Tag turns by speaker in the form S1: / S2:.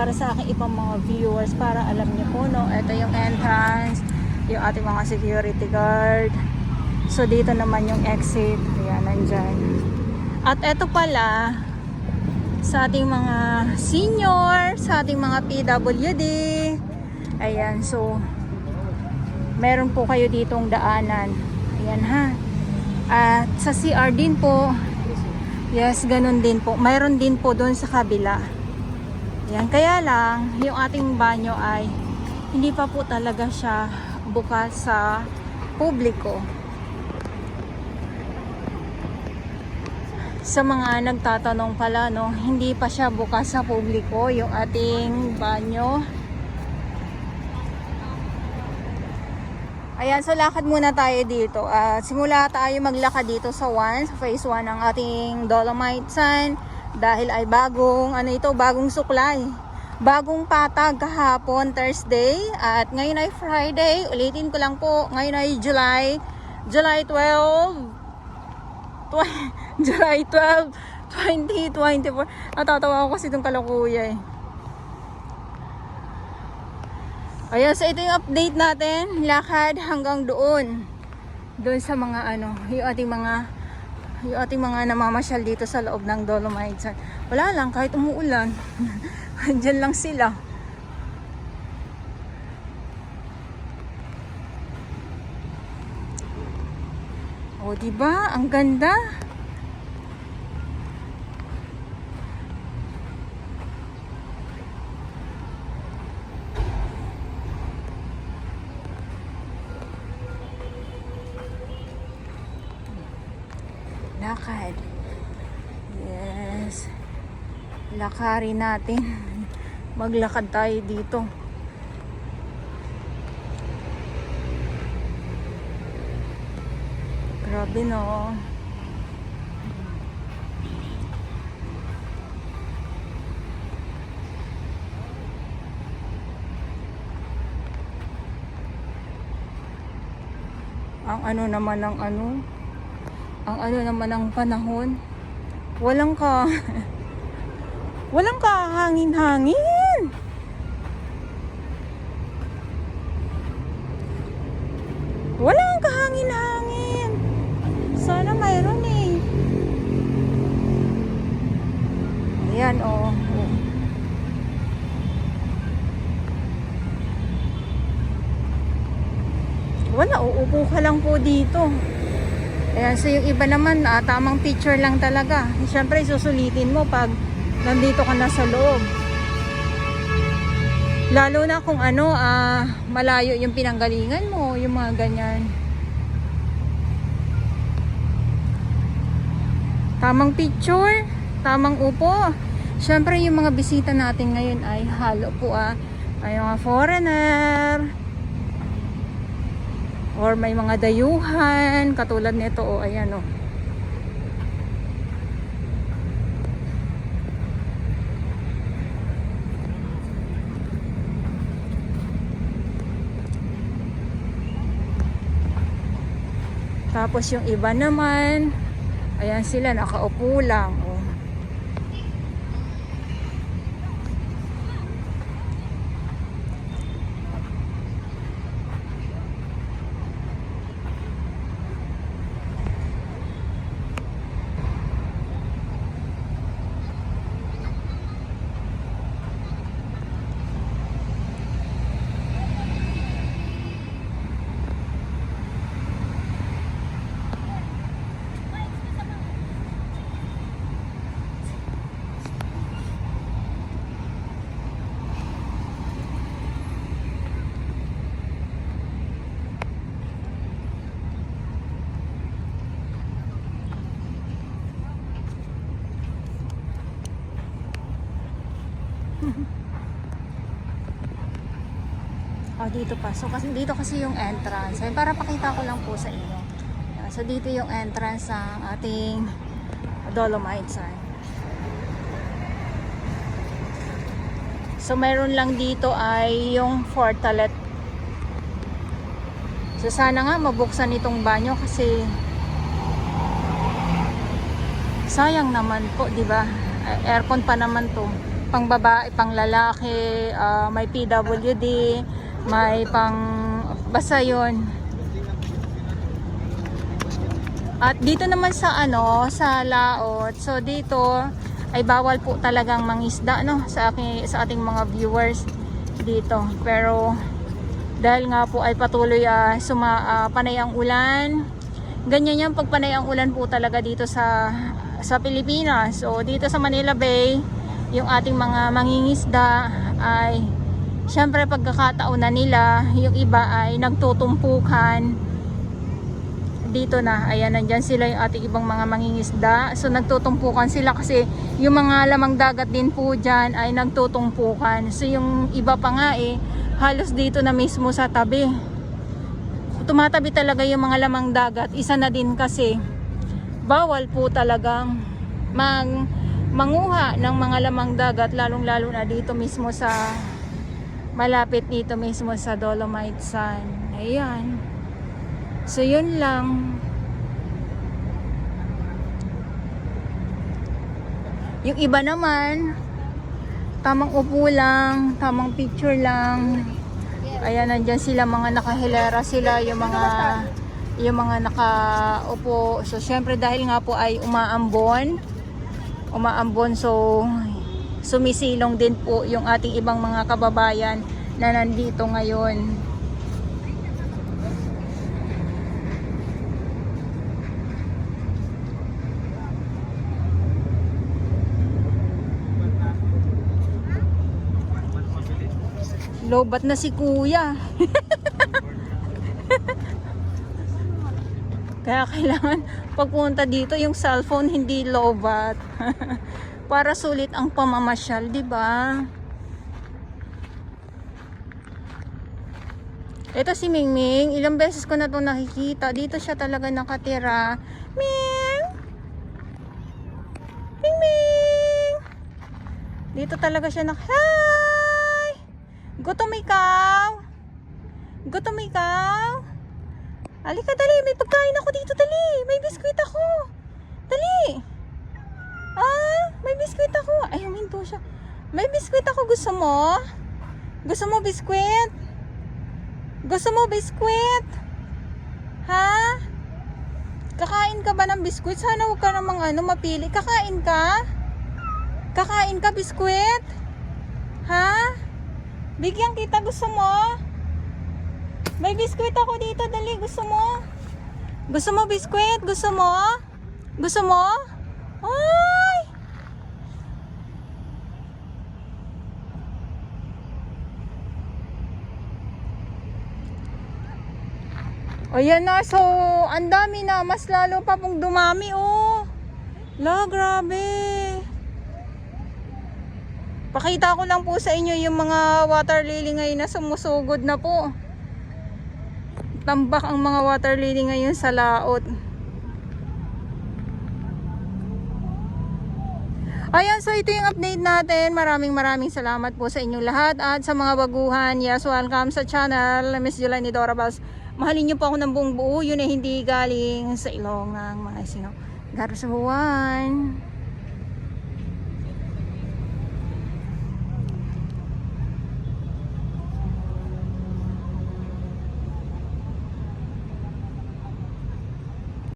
S1: para sa aking ibang mga viewers, para alam niyo po, no, ito yung entrance, yung ating mga security guard. So dito naman yung exit, ayan, nandyan. At ito pala sa ating mga senior, sa ating mga PWD, ayan, so meron po kayo ditong daanan, ayan ha. At sa CR din po, yes, ganun din po, mayroon din po doon sa kabila. Ayan, kaya lang yung ating banyo ay hindi pa po talaga siya bukas sa publiko. Sa mga nagtatanong pala, no, hindi pa siya bukas sa publiko yung ating banyo. Ayan, so lakad muna tayo dito. Simula tayo maglakad dito sa phase 1 ng ating Dolomite Sand. Dahil ay bagong suklay. Bagong patag kahapon, Thursday. At ngayon ay Friday. Ulitin ko lang po, ngayon ay July 12, 2024. Natatawa ako kasi itong kalakuya eh. Ayan, so ito yung update natin. Lakad hanggang doon. Doon sa mga yung ating mga namamasyal dito sa loob ng Dolomites. Wala lang, kahit umuulan. Diyan lang sila. O, diba? Ang ganda. Lakad. Yes. Lakarin natin. Maglakad tayo dito. Grabe, no? Ang ano naman ang panahon. Walang kahangin-hangin. Walang kahangin-hangin. Sana mayroon eh. Ayan, oh. Wala, uupo ka lang po dito. Ayan, so yung iba naman, tamang picture lang talaga. Siyempre, susulitin mo pag nandito ka na sa loob. Lalo na kung malayo yung pinanggalingan mo, yung mga ganyan. Tamang picture, tamang upo. Siyempre, yung mga bisita natin ngayon ay halo po ay mga foreigner. Or may mga dayuhan, katulad nito, ayan o. Tapos yung iba naman, ayan sila, nakaupo lang. O. Dito pa. So kasi dito kasi yung entrance. Ay, para pakita ko lang po sa inyo. So dito yung entrance ng ating Dolomite Sand. So meron lang dito ay yung Fortalet. So sana nga mabuksan itong banyo kasi sayang naman po, 'di ba? Aircon pa naman 'to. pang babae, pang lalaki, may PWD, may pang basta yun. At dito naman sa sa laot, so dito ay bawal po talagang mangisda sa ating mga viewers dito. Pero dahil nga po ay patuloy panay ang ulan. Ganyan yan pag panay ang ulan po talaga dito sa Pilipinas. So dito sa Manila Bay, yung ating mga mangingisda ay syempre pagkakataon na nila, yung iba ay nagtutumpukan dito na. Ayan, nandyan sila yung ating ibang mga mangingisda. So nagtutumpukan sila kasi yung mga lamang dagat din po dyan ay nagtutumpukan. So yung iba pa nga halos dito na mismo sa tabi. Tumatabi talaga yung mga lamang dagat. Isa na din kasi bawal po talagang manguha ng mga lamang dagat, lalong lalo na dito mismo sa malapit dito mismo sa Dolomite Sand. Ayan. So yun lang. Yung iba naman tamang upo lang, tamang picture lang. Ayan, nandyan sila, mga nakahilera sila, yung mga nakaupo. So syempre dahil nga po ay umaambon, so sumisilong din po yung ating ibang mga kababayan na nandito ngayon. Lobat na si kuya. Kaya kailangan pagpunta dito yung cellphone hindi lobat. Para sulit ang pamamasyal, di ba? Ito si Mingming, ilang beses ko na 'tong nakikita. Dito siya talaga nakatira. Ming! Mingming! Dito talaga siya Hi! Gutom ikaw? Gutom ikaw? Halika, dali. May pagkain ako dito, dali. May biskwit ako. Dali. May biskwit ako. Ay, huminto siya. May biskwit ako. Gusto mo? Gusto mo biskwit? Gusto mo biskwit? Ha? Kakain ka ba ng biskwit? Sana huwag ka namang mapili. Kakain ka? Kakain ka biskwit? Ha? Bigyan kita, gusto mo? May biskwit ako dito, dali, gusto mo? Gusto mo biskwit? Gusto mo? Gusto mo? Ay! Ayan na, so ang dami na, mas lalo pa pong dumami, La, grabe. Pakita ko lang po sa inyo yung mga water lily ngayon na sumusugod na po. Tambak ang mga water lily ngayon sa laot. Ayan, so ito yung update natin. Maraming salamat po sa inyong lahat. At sa mga baguhan, yes, welcome sa channel. Miss Julanie Dorabas. Mahalin niyo po ako ng buong buo. Yun ay hindi galing sa ilong ng mga sino. God bless everyone.